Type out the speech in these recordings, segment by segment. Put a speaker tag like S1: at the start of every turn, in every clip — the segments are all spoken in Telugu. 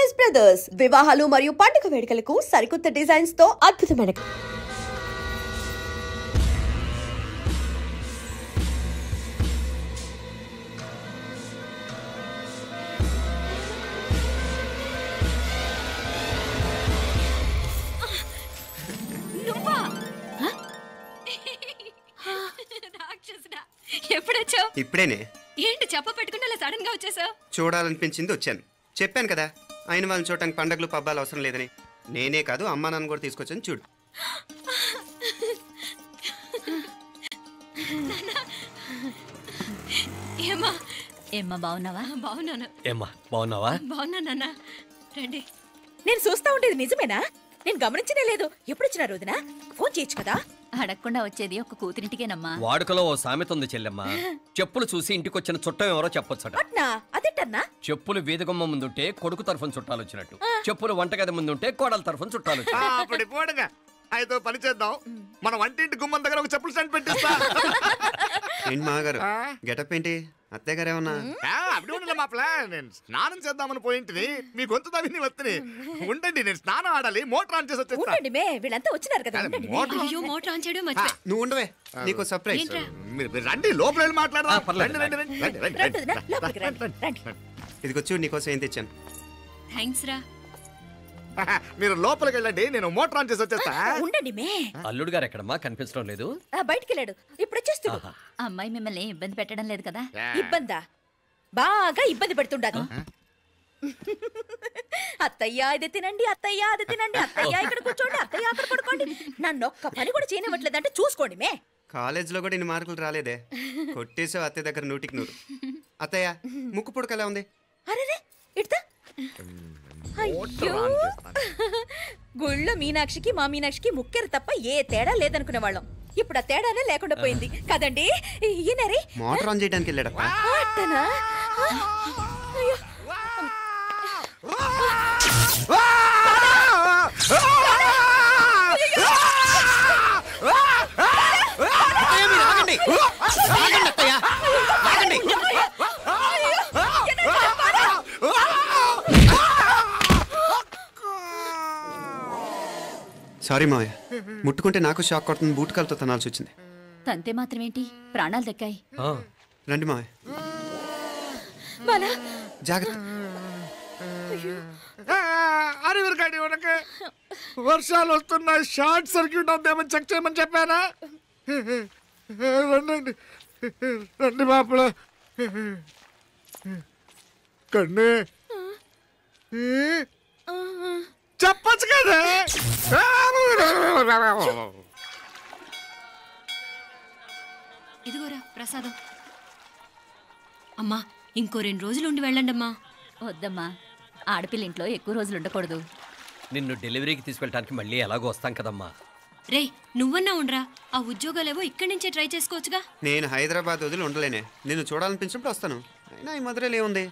S1: చాయిస్ బ్రదర్స్ వివాహాలు మరియు పండుగ వేడుకలకు సరికొత్త డిజైన్స్ తో అద్భుతమైన
S2: ఇప్పుడేనే
S3: ఏంటి చెప్ప పెట్టుకుంటే అలా సడన్ గా వచ్చేసావు?
S2: చూడాలనిపించింది వచ్చాను. చెప్పాను కదా ఆయన వాళ్ళని చూడటానికి పండగలు పబ్బాలు అవసరం లేదని. నేనే కాదు అమ్మా నాన్న కూడా తీసుకొచ్చాను చూడు.
S3: ఏమ్మా బాగున్నావా? బాగున్నాను.
S4: ఏమ్మా బాగున్నావా?
S3: బాగున్నా నాన్న. రండి.
S5: నేను చూస్తా ఉండేది నిజమేనా? నేను గమనించనే లేదు. ఎప్పుడొచ్చినా రోజున ఫోన్ చేయొచ్చు కదా.
S3: అడగకుండా వచ్చేది ఒక కూతురింటికేనమ్మా.
S4: వాడుకలో ఓ సామెత ఉంది చెల్లెమ్మ. చెప్పులు చూసి ఇంటికొచ్చిన చుట్టం ఎవరో చెప్పొచ్చట.
S5: అట్నా? అదేటన్నా?
S4: చెప్పులు వీధగుమ్మ ముందుంటే కొడుకు తరఫున చుట్టాలు వచ్చినట్టు, చెప్పులు వంటగది ముందుంటే కోడల తరఫున చుట్టాలు వచ్చినట్టు.
S6: అయితే పని చేద్దాం, మన వంటింటి గుమ్మం దగ్గర ఒక చెప్పులు స్టాండ్ పెట్టిస్తా.
S2: ఏంటి మాగారు గెటప్ ఏంటి? అత్తయ్య గారు ఏమన్నా?
S6: అప్పుడు ఉండలే మా ప్లాన్. నేను స్నానం చేద్దామని పోయింటిని, మీ గొంతు తవ్వి వస్తుంది. ఉండండి, నేను స్నానం ఆడాలి, మోటార్ ఆన్ చేసి వచ్చేస్తా.
S5: వీళ్ళంతా వచ్చినారు కదా.
S3: మోటార్ ఆన్ చేయడం మర్చిపోయా.
S2: నువ్వు ఉండవే, నీకు సర్ప్రైజ్.
S6: మీరు రండి, లోపల వెళ్ళి మాట్లాడదాం.
S2: ఇదిగొచ్చు నీకోసం ఏం తెచ్చాను.
S3: థ్యాంక్స్ రా.
S6: మీరు లోపలికి వెళ్ళండి, నేను మోటార్ ఆన్ చేసి వచ్చేస్తా.
S5: ఉండండి మే.
S4: అల్లుడు గారు ఎక్కడమ్మా? కనిపించడం లేదు.
S5: బయటికి వెళ్ళాడు, ఇప్పుడు వచ్చేస్తాడు.
S3: అమ్మాయి మిమ్మల్ని ఇబ్బంది పెట్టడం లేదు కదా?
S5: ఇబ్బందా? బాగా ఇబ్బంది పెడుతుండదు. అత్తయ్య ఇది తినండి, అత్తయ్య అది తినండి, అత్తయ్య ఇక్కడ కూర్చోండి, అత్తయ్య అక్కడ పడుకోండి. నన్ను ఒక్క పని కూడా చేయనివ్వట్లేదంటే చూసుకోండి మే.
S2: కాలేజీలో కూడా ఇన్ని మార్కులు రాలేదే. కొట్టేసావు అత్తయ్య దగ్గర 100కి 100. అత్తయ్య ముక్కు పుడక ఎలా ఉంది?
S5: అరే ఇడతా. గుళ్ళో మీనాక్షికి మా మీనాక్షికి ముక్కెరు తప్ప ఏ తేడా లేదనుకునే వాళ్ళం. ఇప్పుడు ఆ తేడానే లేకుండా పోయింది కదండి. ఈయనరే
S2: మోటార్ ఆన్ చేయడానికి వెళ్ళాడప్ప. సారీ మావయ్య, ముట్టుకుంటే నాకు షాక్ కొడుతుంది. బూట్ కాలుతో తనాల్సి వచ్చింది.
S3: తంతే మాత్రమేంటి, ప్రాణాలు దక్కాయి.
S2: రండి మావయ్య, జాగ్రత్త.
S6: అరివిరకండి, ఉనకే వర్షాలు వస్తున్నాయి, షార్ట్ సర్క్యూట్ అవుతామని చెక్ చేయమని చెప్పానా? రండి రండి మాపల. కన్నే చెప్పచ్చు కదా.
S3: ఇదిగోరా ప్రసాదం. అమ్మా ఇంకో 2 రోజులు ఉండి వెళ్ళండమ్మా. వద్దమ్మా, ఆడపిల్ల ఇంట్లో ఎక్కువ రోజులు ఉండకూడదు.
S4: నిన్ను డెలివరీకి తీసుకెళ్ళడానికి మళ్ళీ ఎలాగో వస్తాం కదమ్మా.
S3: రే నువ్వన్నా ఉండరా, ఆ ఉద్యోగాలేవో ఇక్కడి నుంచే ట్రై చేసుకోవచ్చుగా.
S2: నేను హైదరాబాద్ వదిలి ఉండలేనే. నిన్ను చూడాలనిపించినప్పుడు వస్తాను. అయినా ఈ మధురలో ఏముంది?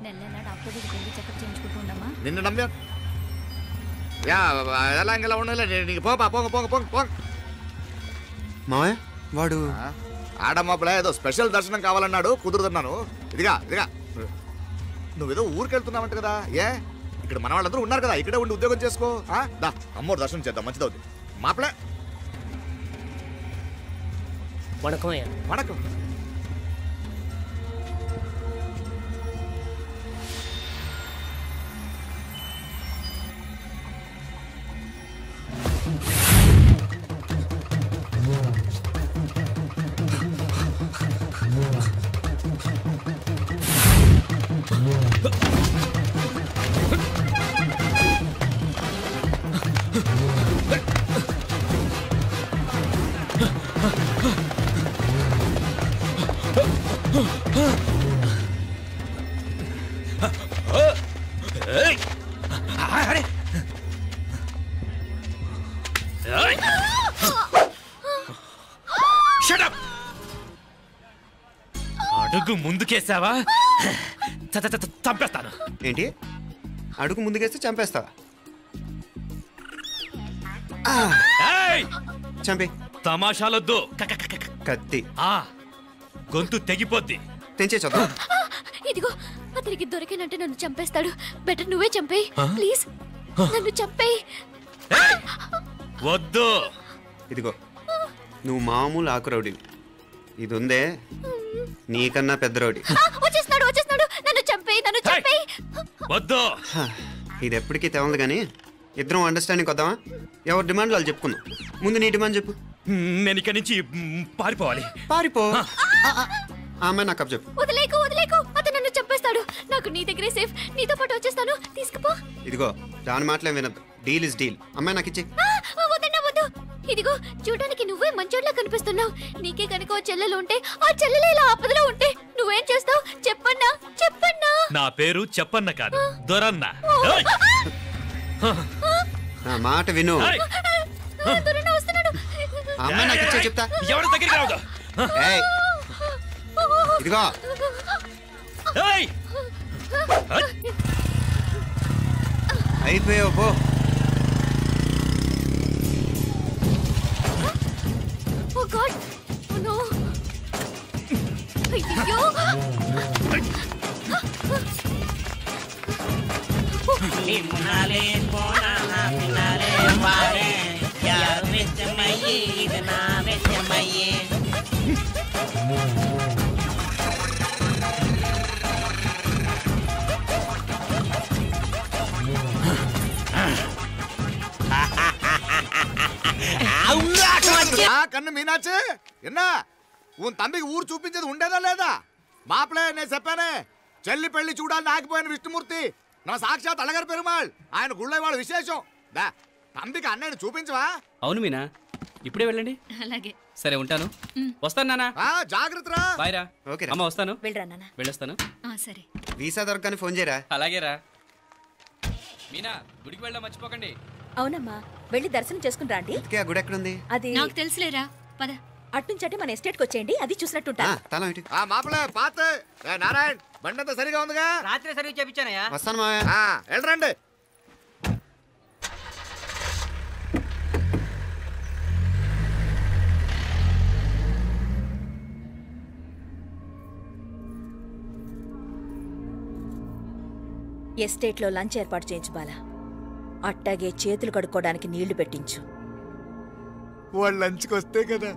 S3: నెల డాక్టర్ దగ్గరికి వెళ్ళి చెకప్ చేయించుకుంటూ ఉండమ్మా.
S6: నిన్ను నమ్మా ఎలా ఇంకెలా ఉండాలి. పోంగ పోంగ పోంగ పోంగ.
S2: మావయ్య వాడు
S6: ఆడమ్మప్పుడే ఏదో స్పెషల్ దర్శనం కావాలన్నాడు, కుదురుతున్నాను. ఇదిగా నువ్వేదో ఊరికెళ్తున్నావంట కదా. ఏ ఇక్కడ మన వాళ్ళందరూ ఉన్నారు కదా, ఇక్కడే ఉండి ఉద్యోగం చేసుకో. దా అమ్మోరు దర్శనం చేద్దాం, మంచిదవుతుంది. మాపలే
S7: వణకం
S6: వణకం.
S7: అడుగు ముందుకేసావా చంపేస్తాను.
S2: ఏంటి? అడుగు ముందుకేస్తే చంపేస్తావా? చంపి.
S7: తమాషాలొద్దు.
S2: కత్తి.
S7: గొంతు తెగిపోద్ది.
S2: తెంచే చూద్దాం.
S3: ఇదిగో అతనికి దొరికినంటే నన్ను చంపేస్తాడు. బెటర్ నువ్వే చంపేయి ప్లీజ్. నన్ను చంపేయి.
S7: వద్దు.
S2: ఇదిగో నువ్వు మామూలు ఆకు రౌడీని, ఇది ఉందే నీకన్నా పెద్ద రౌడీ.
S3: వచ్చేస్తున్నాడు వచ్చేస్తున్నాడు. నన్ను చంపేయి నన్ను చంపేయి.
S7: వద్దు.
S2: ఇది ఎప్పటికీ తెవలదు కానీ ఇద్దరం అండర్స్టాండింగ్ వద్దామా? ఎవరి డిమాండ్లు వాళ్ళు చెప్పుకుందాం. ముందు నీ డిమాండ్ చెప్పు.
S7: నేను ఇక్కడి నుంచి పారిపోవాలి.
S2: పారిపో. ఆ అమ్మాయి నాకు చెప్పు.
S3: వదిలేకు వదిలేకు. అతను నన్ను చంపేస్తాడు. నాకు నీ దగ్గరే సేఫ్. నీతో పాటు వచ్చేస్తాను. తీసుకుపో.
S2: ఇదిగో దాని మాటలే వినద్దు. Deal is deal. అమ్మాయి నాకు ఇచ్చే.
S3: వద్దన్నా వద్దు. ఇదిగో చూడడానికి నువ్వే మంచోట్లా కనిపిస్తున్నావు. నీకే కనుక ఓ చెల్లెలు ఉంటే ఆ చెల్లెలు ఇలా ఆపదలో ఉంటే నువ్వేం చేస్తావు చెప్పన్నా? చెప్పన్నా.
S7: నా పేరు చెప్పన్న కాదు, దొరన్న.
S2: నా మాట విను.
S3: దొరన్న వస్తున్నాడు.
S2: అమ్మాయి నాకు ఇచ్చే చెప్తా.
S7: ఎవరి దగ్గరికి రావద్దు.
S2: ఏయ్, ఇదిగో అయిపోయావు పో.
S3: Oh God! Oh no! అయ్యో!
S8: నిమ్నాలే పోనా నినాలే పారే యార్ వెచ్చమయ్యే ఇది నా వెచ్చమయ్యే.
S6: కన్ను మీనాచి ఎన్నా ఉన్ తమ్మికి ఊరు చూపించేది ఉండేదా లేదా? మాపలే నేను చెప్పానే, చెల్లి పెళ్లి చూడాలని ఆగిపోయిన విష్ణుమూర్తి నా సాక్షాత్ అలగారి పెరుమాళ్. ఆయన గుళ్ళో వాళ్ళ విశేషం. దా తమ్మికి అన్నయ్యని చూపించవా?
S9: అవును మీనా, ఇప్పుడే వెళ్ళండి.
S3: అలాగే.
S9: సరే ఉంటాను. వస్తాను నాన్న.
S6: జాగ్రత్తరా.
S9: బాయ్ రా.
S2: ఓకే
S9: అమ్మ వస్తాను.
S5: వెళ్ళరా నాన్న.
S9: వెళ్ళొస్తాను.
S3: సరే.
S2: వీసా దొరకని ఫోన్ చేయరా?
S9: అలాగే రా. మీనా గుడికి వెళ్ళడం మర్చిపోకండి.
S5: అవునమ్మా, వెళ్ళి దర్శనం చేసుకుని రండి.
S2: ఇంతకీ ఆ గుడి ఎక్కడుంది?
S5: అది
S3: నాకు తెలుసులేరా, పద.
S5: అట్నుంచంటే మన ఎస్టేట్కి వచ్చేయండి, అది చూసినట్టుంటా.
S2: తల ఇటు.
S6: మాపలే పాత నారాయణ్ బండంతా సరిగా ఉందిగా?
S8: రాత్రి సర్వీస్ చేపించానయ్యా.
S2: వస్తాను మావయ్య.
S6: వెళ్ళరండి.
S5: ఎస్టేట్లో లంచ్ ఏర్పాటు చేయించు బాలా. అట్టాగే చేతులు కడుక్కోవడానికి నీళ్లు పెట్టించు.
S6: వాళ్ళు లంచ్కి వస్తే కదా.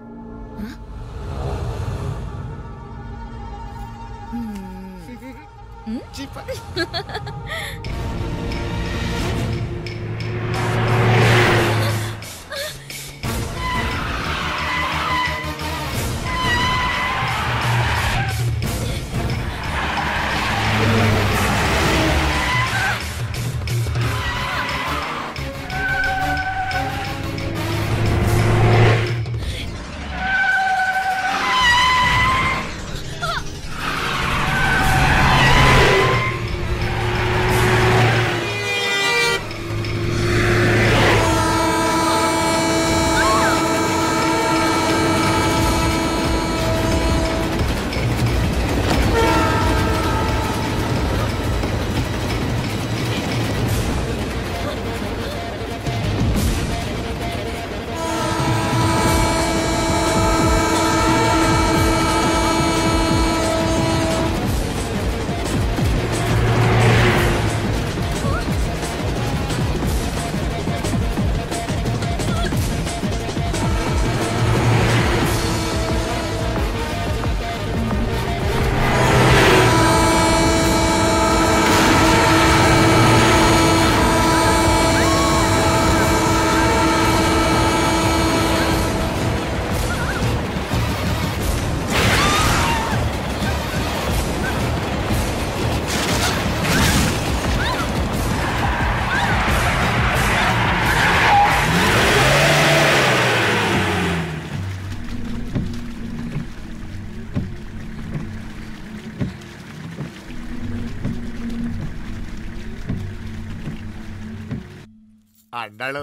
S6: అన్నాడు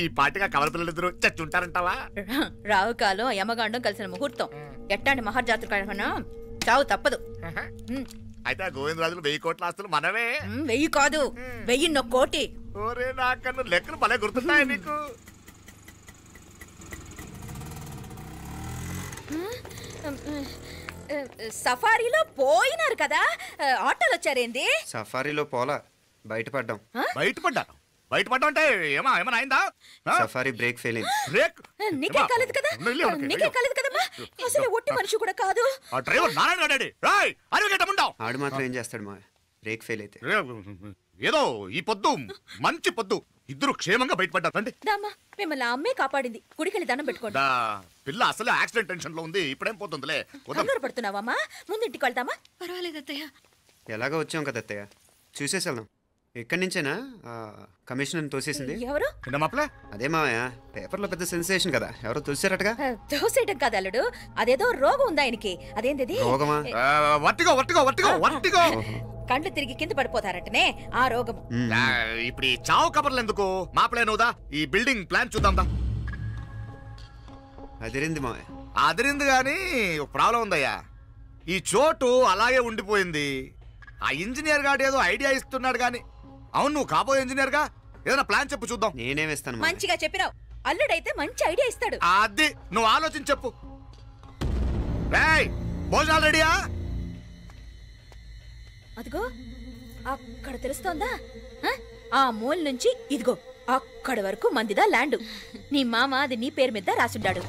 S6: ఈ పాటిగా కవల పిల్లలిద్దరూ చచ్చుంటారంటావా?
S5: రావు కాలం యమగాండం కలిసిన ముహూర్తం. ఎట్టాంటి మహాజాతృ కన్నా చావు తప్పదు.
S6: అయితే ఆ గోవిందరాజులు 1000 కోట్ల ఆస్తులు మనమే.
S5: 1000 కాదు, 1000 కోటి.
S6: ఓరే నాకన్నా లెక్కలు భలే గుర్తున్నాయి నీకు.
S5: సఫారీలో పోయినారు కదా, ఆటోలు వచ్చారేంది?
S2: సఫారీలో పోలా, బయటపడ్డాం.
S6: బయటపడ్డా అంటే ఏమైనా అయిందా?
S2: సఫారీ బ్రేక్ ఫెయిల్ అయింది.
S6: బ్రేక్
S5: నీకే కాలేదు కదా, నీకే కాలేదు కదమ్మా. అసలు ఒట్టి మనిషి కూడా కాదు.
S6: ఆ డ్రైవర్ నారాయణ గాడి
S2: ఆడు మాత్రం ఏం చేస్తాడు మా బ్రేక్ ఫెయిల్ అయితే?
S6: ఏదో ఈ పొద్దు మంచి పొద్దు, ఇద్దరు క్షేమంగా బయటపడ్డారండి.
S5: దామా మిమ్మల్ని అమ్మే కాపాడింది. గుడికెళ్ళి దండం పెట్టుకోండి.
S6: పిల్ల అసలు యాక్సిడెంట్ టెన్షన్ లో ఉంది, ఇప్పుడేం పోతుందిలే.
S5: కంగారు పడుతున్నావమ్మా, ముందు ఇంటికి వెళ్దామా?
S3: పర్వాలేదు అత్తయ్య.
S2: ఎలాగో వచ్చాం కదా అత్తయ్య, చూసేసి వెళ్దాం. ఎక్కడి నుంచేనా కమిషనర్ తోసేసింది?
S5: ఎవరు?
S2: అదే మావయ్య, పేపర్లో పెద్ద సెన్సేషన్ కదా, ఎవరో తోసారటగా.
S5: తోసేయటం కాదు అల్లుడు, అదేదో రోగం ఉందా ఆయనకి. అదేంటిది?
S2: రోగమా?
S5: కండ్లు తిరిగి కింద పడిపోతారటనే ఆ రోగం.
S6: ఇప్పుడు ఈ చావు కబర్లు ఎందుకు? మాపలేనుదా, ఈ బిల్డింగ్ ప్లాన్ చూద్దాందా.
S2: అదిరింది మావయ్య.
S6: అదిరింది గాని ఒక ప్రాబ్లం ఉందయ్యా, ఈ చోటు అలాగే ఉండిపోయింది. ఆ ఇంజనీర్ గాడు ఏదో ఐడియా ఇస్తున్నాడు గాని. అవును, నువ్వు కాబోయే ఇంజనీర్ గా ఏదైనా ప్లాన్ చెప్పు చూద్దాం.
S2: నేనేమిస్తాను?
S5: మంచిగా చెప్పినావు, అల్లుడైతే మంచి ఐడియా ఇస్తాడు.
S6: అది నువ్వు ఆలోచించి చెప్పు. భోజనాలు రెడీయా?
S5: అదిగో అక్కడ తెలుస్తోందా, ఆ మూల నుంచి ఇదిగో అక్కడి వరకు మందిదా ల్యాండ్. నీ మామ అది నీ పేరు మీద రాసుండాడు.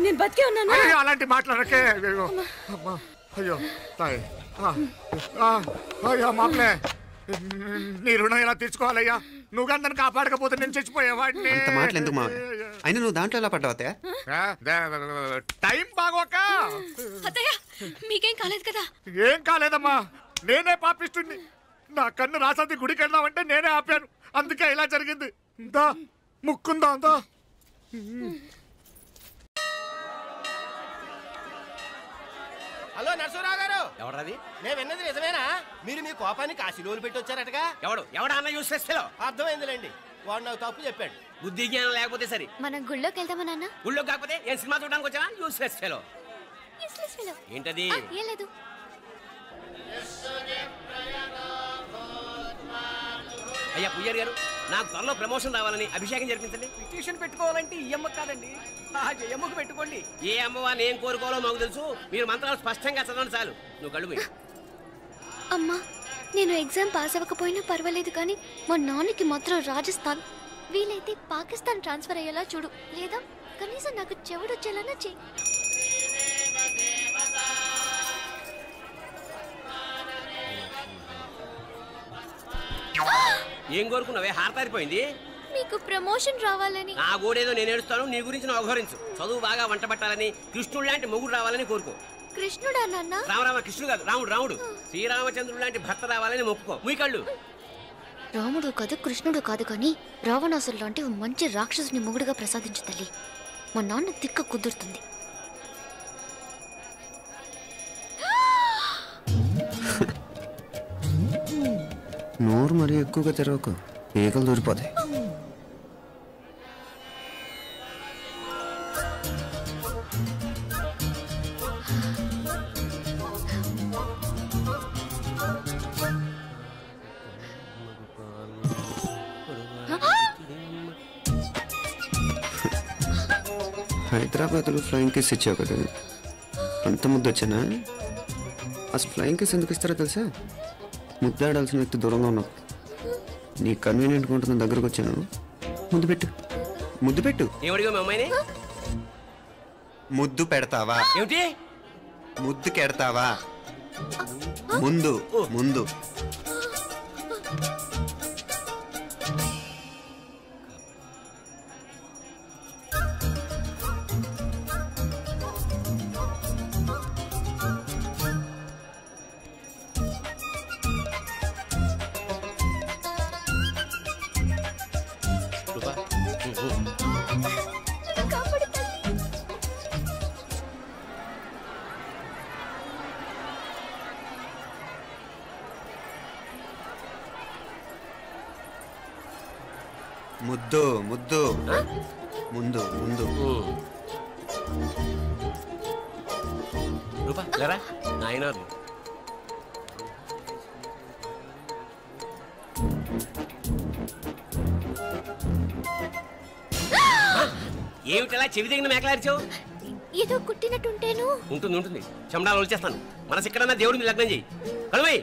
S5: నేను బతికే ఉన్నాను.
S6: అలాంటి మాట్లాడకే. అయ్యో తాయి, అయ్యో మాప్లే, నీ రుణం ఎలా తీర్చుకోవాలయ్యా? నువ్వు అందరిని కాపాడకపోతే నేను చచ్చిపోయేవాడిని.
S2: అంత మాటలు ఎందుకు మా? అయినా నువ్వు దాంట్లో ఎలా పడ్డావు అత్తయ్య?
S6: టైం బాగోక.
S3: అత్తయ్య మీకేం కాలేదు కదా?
S6: ఏం కాలేదమ్మా, నేనే పాపిస్తుంది. నా కన్ను రాసాది గుడికి వెళ్దామంటే నేనే ఆపాను, అందుకే ఇలా జరిగింది. దా ముక్కుందా అంతా.
S8: హలో నరసరావు గారు. ఎవరది? నేను విన్నది నిజమేనా? మీరు మీ కోపాన్ని కాశీలోలు పెట్టి వచ్చారటగా. ఎవడా అన్న యూస్లెస్ ఫెలో? అర్థమైందిలేండి, వాడు నాకు తప్పు చెప్పాడు. బుద్ధి జ్ఞానం లేకపోతే సరే.
S3: మనం గుళ్ళోకి వెళ్దామా నాన్న?
S8: గుళ్ళో కాకపోతే ఏం సినిమా చూడడానికి వచ్చావా? Useless fellow. ఏంటది?
S3: ఏం లేదు.
S8: అయ్యా పుయ్యర్ గారు, నాకు త్వరలో ప్రమోషన్ రావాలని అభిషేకం జరిపించండి. పిటిషన్ పెట్టుకోవాలంటే ఈ అమ్మ కాదండి, ఆ జయమ్మకు పెట్టుకోండి. ఏ అమ్మవారిని ఏం కోరుకోవాలో మాకు తెలుసు, మీరు మంత్రాలు స్పష్టంగా చదవండి చాలు. నువ్వు కడుగు.
S3: అమ్మా, నేను ఎగ్జామ్ పాస్ అవ్వకపోయినా పర్వాలేదు, కానీ మా నాన్నకి మాత్రం రాజస్థాన్, వీలైతే పాకిస్తాన్ ట్రాన్స్ఫర్ అయ్యేలా చూడు, లేదా కనీసం నాకు చెవుడు వచ్చేలానా చెయ్యి.
S8: ఏం కోరుకున్నావే? హారతారిపోయింది.
S3: మీకు ప్రమోషన్ రావాలని.
S8: నా గోడేదో నేను ఏడుస్తాను, నీ గురించి నువ్వు అవహరించు. చదువు బాగా వంట పట్టాలని, కృష్ణుడు లాంటి మొగుడు రావాలని కోరుకో.
S3: కృష్ణుడా నాన్న?
S8: రామరామ కృష్ణుడు కాదు, రాముడు. రాముడు శ్రీరామచంద్రుడు లాంటి భర్త రావాలని మొక్కుకో. ముయ్యకళ్ళు.
S3: రాముడు కాదు, కృష్ణుడు కాదు, కానీ రావణాసురు లాంటి మంచి రాక్షసుని మొగుడుగా ప్రసాదించు తల్లి. మా నాన్న తిక్క కుదురుతుంది.
S2: నోరు మరీ ఎక్కువగా తెరవకు, ఈగలు దూరిపోతాయి. హైదరాబాద్లో ఫ్లైయింగ్ కిస్ ఇచ్చావు కదా, అంత ముద్దు వచ్చానా? అసలు ఫ్లయింగ్ కిస్ ఎందుకు ఇస్తారో తెలుసా? ముద్దాడాల్సిన వ్యక్తి దూరంగా ఉన్నావు. నీ కన్వీనియంట్గా ఉంటుంది దగ్గరకు వచ్చాను. ముద్దు పెట్టు, ముద్దు పెట్టు.
S8: ఏమడిగా మీ అమ్మాయిని?
S2: ముద్దు పెడతావా?
S8: ఏమిటి
S2: ముద్దు కెడతావా? ముందు ముందు. ముద్దు ముద్దు ముందు ముందు.
S8: రూపా లేరా నాయనారు. ఏమిటలా చెవి దగ్గర మేకలారిచావు?
S3: ఏదో కుట్టినట్టుంటేను.
S8: ఉంటుంది ఉంటుంది, చెమడాలు వచ్చేస్తాను. మనసు ఎక్కడన్నా దేవుడిని లగ్నం చేయి. కలవై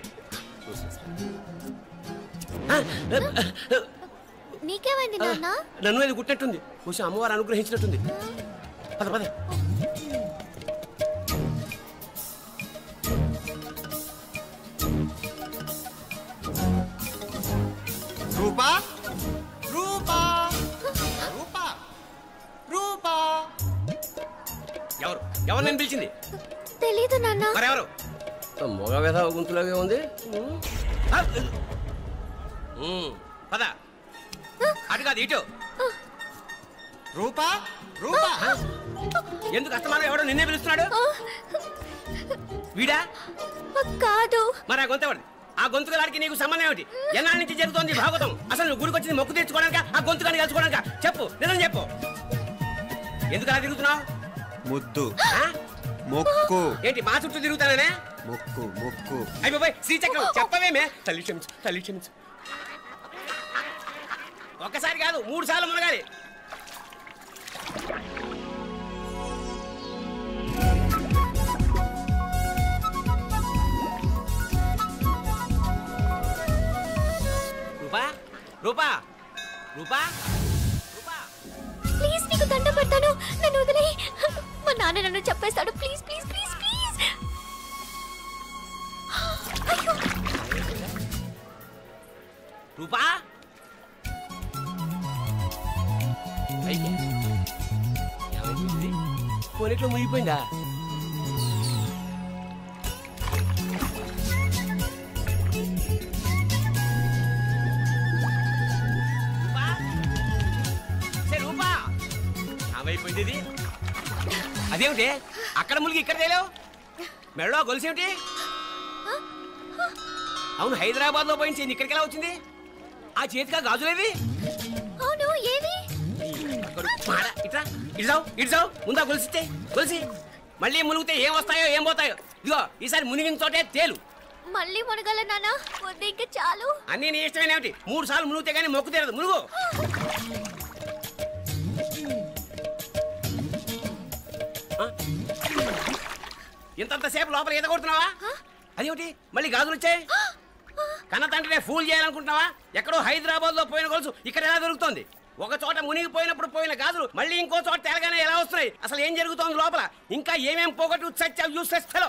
S3: నీకేమైంది నాన్న?
S8: నన్ను అది కుట్టినట్టుంది. కొంచెం అమ్మవారు అనుగ్రహించినట్టుంది. పద పద.
S2: రూపా రూపా రూపా రూపా.
S8: ఎవరు ఎవరు నేను పిలిచింది?
S3: తెలీదు నాన్న.
S8: మరెవరు? మగ వేధ గుంతులాగే ఉంది. పద. అటు కాదు ఇటు.
S2: రూపా రూపా.
S8: ఎందుకు అస్తమానం ఎవడో నిన్నే పిలుస్తున్నాడు? వీడా
S3: కాదు.
S8: మరి ఆ గొంతు ఎవడు? ఆ గొంతుకలాడికి నీకు సంబంధం ఏమిటి? ఎన్నాళ్ళ నుంచి జరుగుతోంది భాగవతం? అసలు నువ్వు గుడికి వచ్చింది మొక్కు తెచ్చుకోవడానికి, ఆ గొంతుకాన్ని కలుసుకోవడానికి? చెప్పు, నిజం చెప్పు. ఎందుకు అలా తిరుగుతున్నావు?
S2: ముద్దు మొక్కు.
S8: ఏంటి మా చుట్టూ తిరుగుతానే?
S2: మొక్కు మొక్కు.
S8: అయిపోయి శ్రీచక్రం చెప్పవేమే? తల్లి క్షమించు, తల్లి క్షమించు. ఒక్కసారి కాదు 3 సార్లు మునగాలి. రూపా రూపా రూపా రూపా,
S3: ప్లీజ్ నీకు దండ పెడతాను, నన్ను వదిలేయ్. మా నాన్న నన్ను చెప్పేస్తాడు. Please please please please. అయ్యో
S8: రూపా. కొనిట్లో మునిగిపోయిందా? రూపా ఏమైపోయింది ఇది? అదేమిటి అక్కడ మునిగి ఇక్కడ తేలేవు? మెడలో గొలుసేమిటి? అవును, హైదరాబాద్ లో పోయించింది, ఇక్కడికి ఎలా వచ్చింది? ఆ చేతిగా గాజులేవి?
S3: అవును, ఏవి?
S8: ఇట్రా ఇటు ఇటు ముందా గొలిసితే గొలిసి మళ్ళీ మునిగితే ఏం వస్తాయో ఏం పోతాయో. ఇదిగో ఈసారి మునిగిన చోటే తేలు.
S3: మళ్ళీ మునగల నాన్న, వద్దు ఇంకా చాలు.
S8: అన్నీ నీ ఇష్టమేనేమిటి? 3 సార్లు మునిగితే గానీ మొక్కు తీరదు. మునుగు. ఇంతంతసేపు లోపల ఈత కొడుతున్నావా? అదేమిటి మళ్ళీ గాజులు వచ్చాయి? కన్న తండ్రినే ఫూల్ చేయాలనుకుంటున్నావా? ఎక్కడో హైదరాబాద్ లో పోయిన గొలుసు ఇక్కడ ఎలా దొరుకుతుంది? ఒక చోట మునిగిపోయినప్పుడు పోయిన గాజులు మళ్ళీ ఇంకో చోట తేలగానే ఎలా వస్తున్నాయి? అసలు ఏం జరుగుతోంది లోపల? ఇంకా ఏమేం పోగొట్టు చచ్చావు యూస్లెస్ ఫెలో.